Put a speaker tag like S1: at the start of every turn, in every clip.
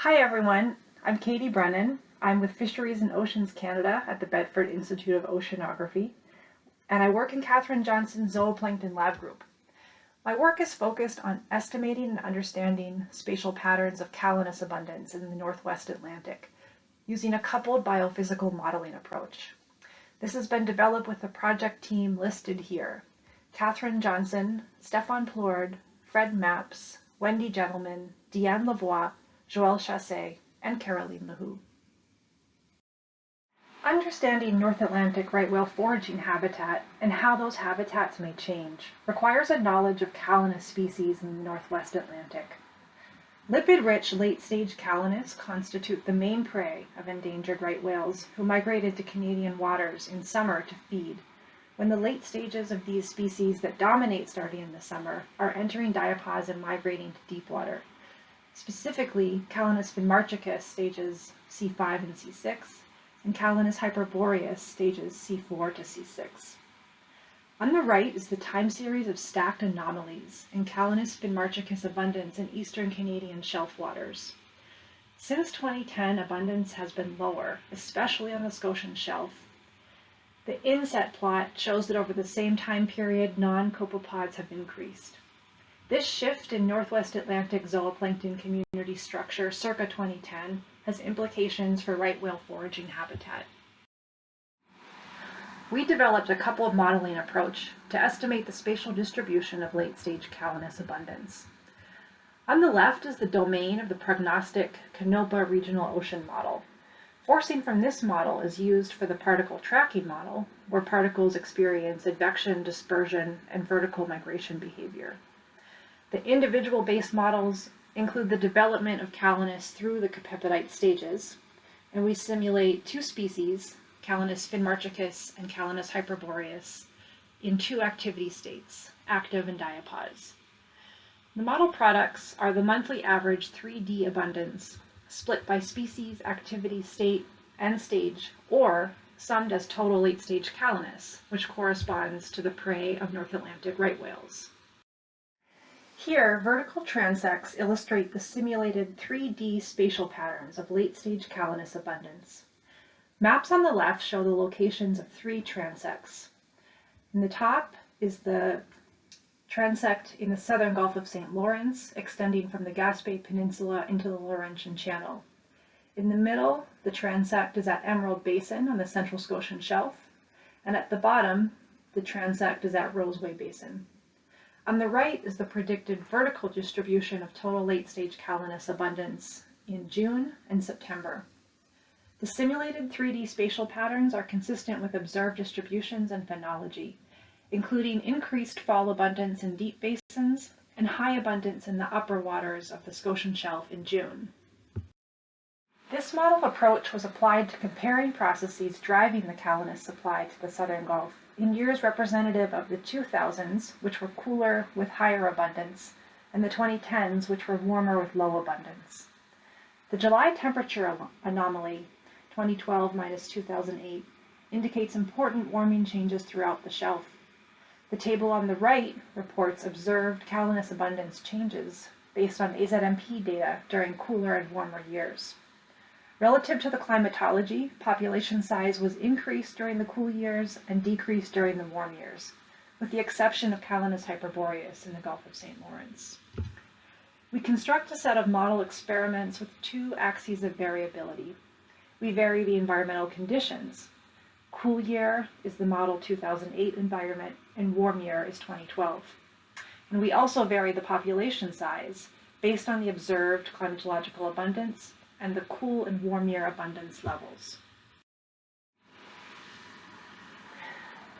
S1: Hi everyone, I'm Katie Brennan. I'm with Fisheries and Oceans Canada at the Bedford Institute of Oceanography, and I work in Catherine Johnson's Zooplankton Lab Group. My work is focused on estimating and understanding spatial patterns of Calanus abundance in the Northwest Atlantic using a coupled biophysical modeling approach. This has been developed with the project team listed here: Catherine Johnson, Stefan Plourde, Fred Mapps, Wendy Gentleman, Deanne Lavoie, Joël Chassé, and Caroline Lehoux. Understanding North Atlantic right whale foraging habitat and how those habitats may change requires a knowledge of Calanus species in the Northwest Atlantic. Lipid-rich late-stage Calanus constitute the main prey of endangered right whales who migrated to Canadian waters in summer to feed, when the late stages of these species that dominate starting in the summer are entering diapause and migrating to deep water. Specifically, Calanus finmarchicus stages C5 and C6, and Calanus hyperboreus stages C4 to C6. On the right is the time series of stacked anomalies in Calanus finmarchicus abundance in eastern Canadian shelf waters. Since 2010, abundance has been lower, especially on the Scotian shelf. The inset plot shows that over the same time period, non-copepods have increased. This shift in Northwest Atlantic zooplankton community structure circa 2010 has implications for right whale foraging habitat. We developed a coupled modeling approach to estimate the spatial distribution of late-stage Calanus abundance. On the left is the domain of the prognostic Canopa Regional Ocean Model. Forcing from this model is used for the particle tracking model, where particles experience advection, dispersion, and vertical migration behavior. The individual base models include the development of Calanus through the copepodite stages, and we simulate two species, Calanus finmarchicus and Calanus hyperboreus, in two activity states, active and diapause. The model products are the monthly average 3D abundance, split by species, activity state, and stage, or summed as total late-stage Calanus, which corresponds to the prey of North Atlantic right whales. Here, vertical transects illustrate the simulated 3D spatial patterns of late-stage Calanus abundance. Maps on the left show the locations of three transects. In the top is the transect in the southern Gulf of St. Lawrence, extending from the Gaspé Peninsula into the Laurentian Channel. In the middle, the transect is at Emerald Basin on the Central Scotian Shelf, and at the bottom, the transect is at Roseway Basin. On the right is the predicted vertical distribution of total late-stage Calanus abundance in June and September. The simulated 3D spatial patterns are consistent with observed distributions and phenology, including increased fall abundance in deep basins and high abundance in the upper waters of the Scotian Shelf in June. This model approach was applied to comparing processes driving the Calanus supply to the Southern Gulf in years representative of the 2000s, which were cooler with higher abundance, and the 2010s, which were warmer with low abundance. The July temperature anomaly, 2012 minus 2008, indicates important warming changes throughout the shelf. The table on the right reports observed Calanus abundance changes based on AZMP data during cooler and warmer years. Relative to the climatology, population size was increased during the cool years and decreased during the warm years, with the exception of Calanus hyperboreus in the Gulf of St. Lawrence. We construct a set of model experiments with two axes of variability. We vary the environmental conditions. Cool year is the model 2008 environment, and warm year is 2012. And we also vary the population size based on the observed climatological abundance and the cool and warm year abundance levels.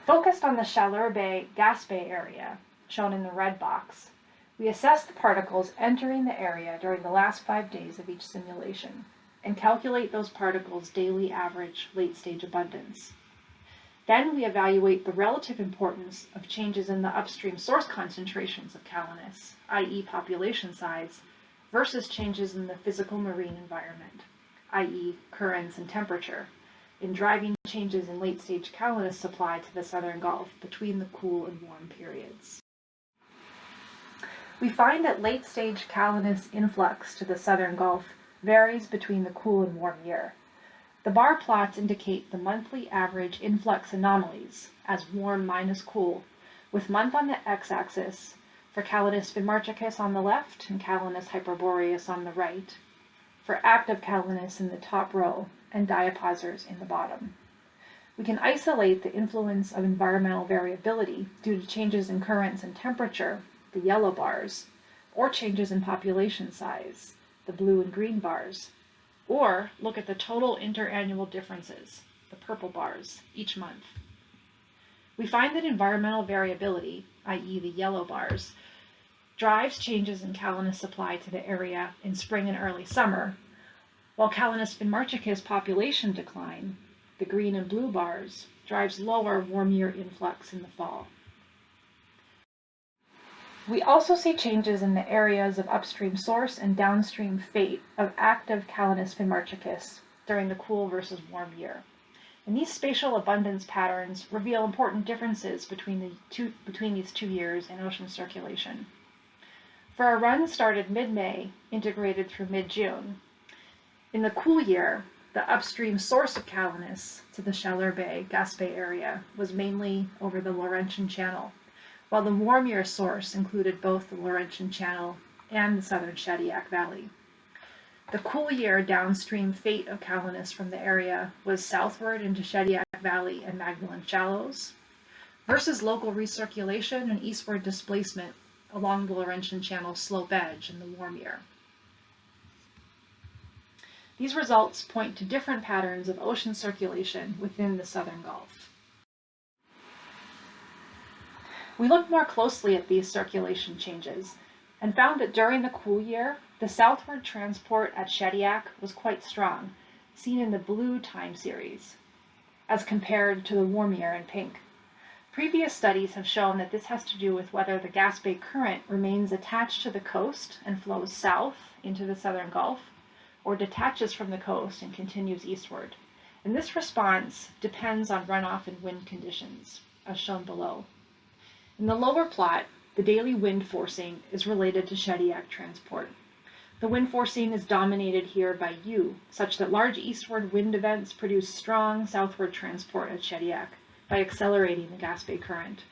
S1: Focused on the Chaleur Bay Gaspé area, shown in the red box, we assess the particles entering the area during the last 5 days of each simulation and calculate those particles' daily average late-stage abundance. Then we evaluate the relative importance of changes in the upstream source concentrations of Calanus, i.e. population size, versus changes in the physical marine environment, i.e. currents and temperature, in driving changes in late-stage Calanus supply to the Southern Gulf between the cool and warm periods. We find that late-stage Calanus influx to the Southern Gulf varies between the cool and warm year. The bar plots indicate the monthly average influx anomalies as warm minus cool, with month on the x-axis for Calanus finmarchicus on the left and Calanus hyperboreus on the right, for active Calanus in the top row and diapausers in the bottom. We can isolate the influence of environmental variability due to changes in currents and temperature, the yellow bars, or changes in population size, the blue and green bars, or look at the total interannual differences, the purple bars, each month. We find that environmental variability, i.e. the yellow bars, drives changes in Calanus supply to the area in spring and early summer, while Calanus finmarchicus population decline, the green and blue bars, drives lower warm year influx in the fall. We also see changes in the areas of upstream source and downstream fate of active Calanus finmarchicus during the cool versus warm year. And these spatial abundance patterns reveal important differences between these 2 years in ocean circulation. For a run started mid-May, integrated through mid-June, in the cool year, the upstream source of Calanus to the Chaleur Bay, Gaspé area was mainly over the Laurentian Channel, while the warm year source included both the Laurentian Channel and the southern Shediac Valley. The cool year downstream fate of Calanus from the area was southward into Shediac Valley and Magdalen Shallows, versus local recirculation and eastward displacement along the Laurentian Channel slope edge in the warm year. These results point to different patterns of ocean circulation within the Southern Gulf. We looked more closely at these circulation changes and found that during the cool year, the southward transport at Shediac was quite strong, seen in the blue time series, as compared to the warm year in pink. Previous studies have shown that this has to do with whether the Gaspé current remains attached to the coast and flows south into the Southern Gulf, or detaches from the coast and continues eastward. And this response depends on runoff and wind conditions, as shown below. In the lower plot, the daily wind forcing is related to Shediac transport. The wind forcing is dominated here by U, such that large eastward wind events produce strong southward transport at Shediac by accelerating the Gaspé current.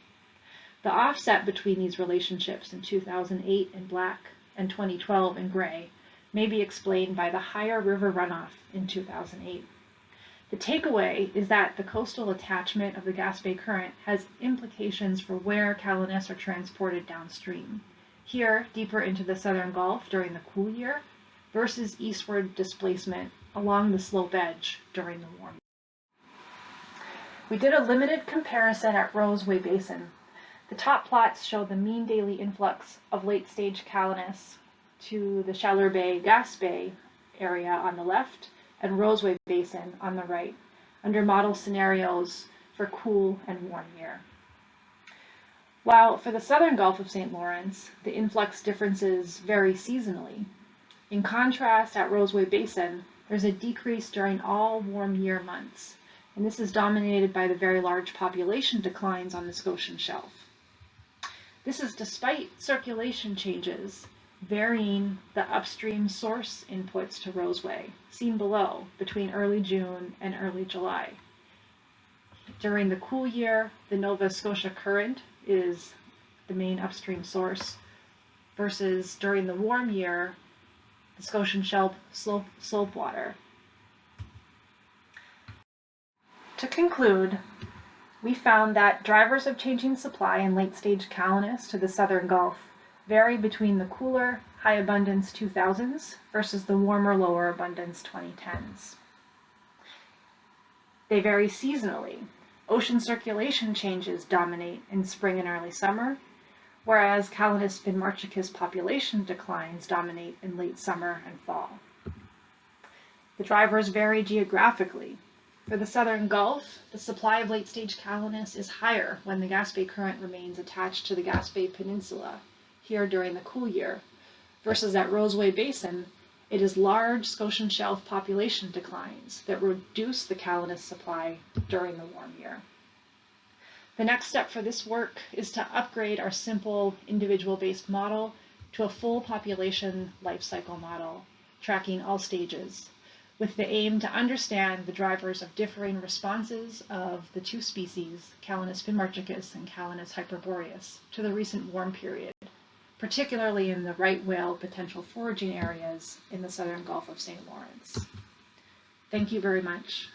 S1: The offset between these relationships in 2008 in black and 2012 in gray may be explained by the higher river runoff in 2008. The takeaway is that the coastal attachment of the Gaspé current has implications for where Calanus are transported downstream, here deeper into the Southern Gulf during the cool year, versus eastward displacement along the slope edge during the warm year. We did a limited comparison at Roseway Basin. The top plots show the mean daily influx of late-stage Calanus to the Chaleur Bay, Gaspé area on the left, and Roseway Basin on the right, under model scenarios for cool and warm year. While for the southern Gulf of St. Lawrence, the influx differences vary seasonally. In contrast, at Roseway Basin, there's a decrease during all warm year months, and this is dominated by the very large population declines on the Scotian Shelf. This is despite circulation changes varying the upstream source inputs to Roseway, seen below, between early June and early July. During the cool year, the Nova Scotia current is the main upstream source, versus during the warm year, the Scotian Shelf slope water. To conclude, we found that drivers of changing supply in late-stage Calanus to the Southern Gulf vary between the cooler, high abundance 2000s versus the warmer, lower abundance 2010s. They vary seasonally. Ocean circulation changes dominate in spring and early summer, whereas Calanus finmarchicus population declines dominate in late summer and fall. The drivers vary geographically. For the Southern Gulf, the supply of late-stage Calanus is higher when the Gaspé current remains attached to the Gaspé Peninsula, here during the cool year, versus at Roseway Basin, it is large Scotian Shelf population declines that reduce the Calanus supply during the warm year. The next step for this work is to upgrade our simple individual-based model to a full population life cycle model, tracking all stages, with the aim to understand the drivers of differing responses of the two species, Calanus finmarchicus and Calanus hyperboreus, to the recent warm period, particularly in the right whale potential foraging areas in the southern Gulf of St. Lawrence. Thank you very much.